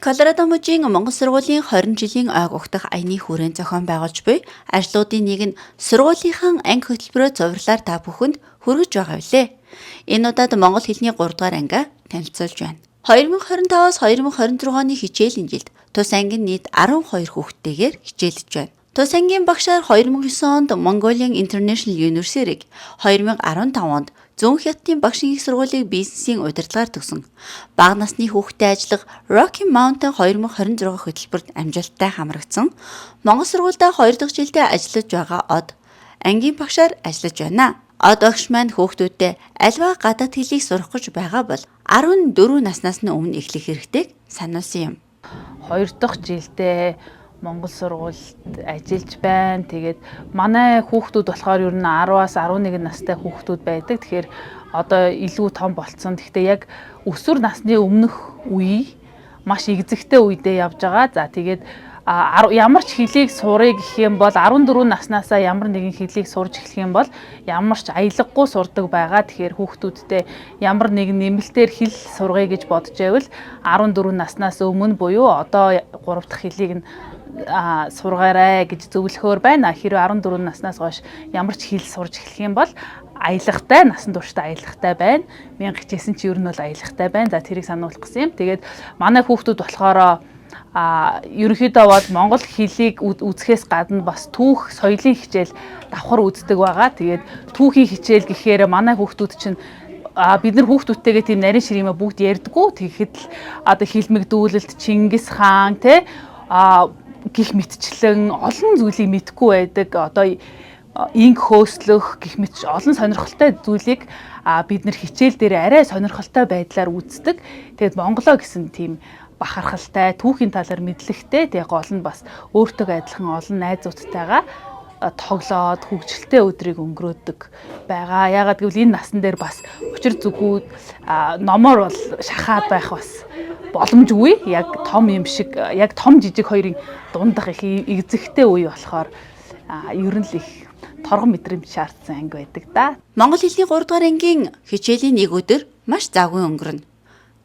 Колорадо мужийн Монгол сургуулийн 20 жилийн ойг угтах аяны хүрээнд зохион байгуулж буй ажлуудын нэг нь сургуулийнхаа анги хөтөлбөрөө зурвалаар та бүхэнд хүргэж байгаа билээ. Энэ удаад Монгол хэлний 3 дугаар ангиа танилцуулж байна. 2025-аас 2026 оны хичээлийн жилд тус ангийн нийт 12 хүүхдтэйгээр хичээлж байна. Тус ангийн багшаар 2009 онд Mongolian International University-г 2015 онд Зүүн Хятадын багшийн их сургуулийг бизнесийн удирдлагаар төгсөн. Бага насны хүүхдэд ажиллах Rocky Mountain 2026 хөтөлбөрт амжилттай хамрагдсан. Монгол сургуультай 2 дахь жилдээ ажиллаж байгаа Од ангийн багшаар ажиллаж байна. Од багш маань хүүхдүүдэд альва гадаад хэлийг сурах гэж байгаа бол 14 наснаас нь өмнө эхлэх хэрэгтэйг сануулсан юм. 2 дахь жилдээ Монгол сургуульд ажиллаж байна. Тэгээд манай хүүхдүүд болохоор ер нь 10-аас 11 настай хүүхдүүд байдаг. Тэгэхээр одоо илүү том болцсон. Гэхдээ яг өсвөр насны өмнөх үе маш игзэгтэй үедээ явж байгаа. За тэгээд ямар ч хэлийг сурыг гэх юм бол 14 наснаасаа ямар нэгэн хэлийг сурж эхлэх юм бол ямар ч аялгагүй сурдаг байгаа. Тэгэхээр хүүхдүүдтэй ямар нэгэн нэмэлтээр хэл сургая гэж бодож байвал 14 наснаас өмнө буюу одоо 3 дахь хэлийг нь сургаарай гэж зөвлөхөөр байна. Хэрвээ 14 наснаас хойш ямар ч хэл сурж эхлэх юм бол аялгатай, насан туршдаа аялгатай байна. Мянга хичээсэн чи ер нь бол аялгатай байна. За тэрийг сануулах гэсэн юм. Тэгээд манай хүүхдүүд болохоор ерөнхийдөө бол монгол хэлийг үзэхээс гадна бас түүх, соёлын хичээл давхар үздэг байгаа. Тэгээд түүхийн хичээл гэхээр манай хүүхдүүд чинь бид нар хүүхдүүдтэйгээ тийм нарийн ширмээ бүгд ярьдгүү. Тэгэхэд л одоо хилмигдүүлэлт Чингис хаан гих мэтчлэн олон зүйлийг мэдгүй байдаг. Одоо инг хөөслөх гих мэт олон сонирхолтой зүйлийг бид нар хичээл дээр арай сонирхолтой байдлаар үздэг. Тэгээд монголоо гэсэн тийм бахархалтай, түүхийн талаар мэдлэгтэй, тэгээд гол нь бас өөртөө адилхан олон найзуудтайгаа тоглоод хөгжилтэй өдрийг өнгөрөөдөг байгаа. Яагаад гэвэл энэ насан дээр бас учир зүгүүд номоор бол шахаад байх бас боломжгүй. Яг том юм шиг, яг том жижиг хоёрын дундах их игзэгтэй үе болохоор ер нь л их торгон мэдрэмж шаардсан анги байдаг да. Монгол хэлний 3 дугаар ангийн хичээлийн нэг өдөр маш завгүй өнгөрнө.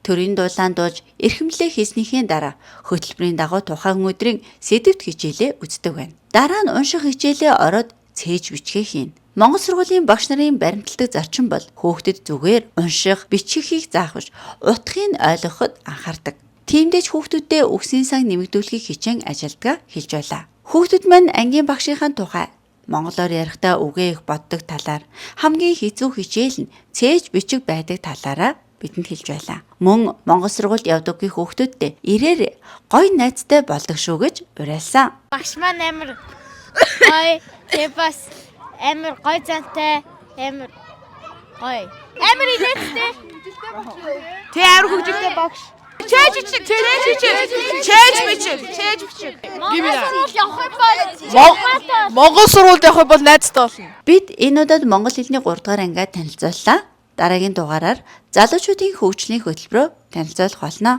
Төрийн дуулаан дуулж эрхэмлээ хийснийхээ дараа хөтөлбөрийн дагуу тухайн өдрийн сэдэвт хичээлээ үздэг байна. Дараа нь унших хичээлээ ороод цээж бичгээ хийн. Монгол сургуулийн багш нарын баримтлагдаг зарчим бол хүүхдэд зүгээр унших, бичихийг заахвч утгыг ойлгоход анхаардаг. Тиймдээч хүүхдүүдэд үгсийн сан нэмэгдүүлэхийг хичээн ажилдгаа хэлж байлаа. Хүүхдүүд маань ангийн багшийнхаа тухай монголоор ярихдаа үгээ их боддог талаар хамгийн хэцүү хичээл нь цээж бичих байдаг талаараа бидэнд хэлж байлаа. Мөн Монгол сургуульд явдаггүй хүүхдүүдтэй ирээр гой найзтай болдог шүү гэж уриалсан. Багш маань амар гой, тэг бас амар гой зантай, амар гой. Амар инээдтэй. Тэг амар хөгжилтэй багш. Чээж бичих. Монгол сургуульд явах бол найзтай болно. Бид энэ удаад монгол хэлний 3 дугаар ангиа танилцууллаа. Дараагийн дугаараар залуучуудын хөгжлийн хөтөлбөрөөр танилцуулах болно.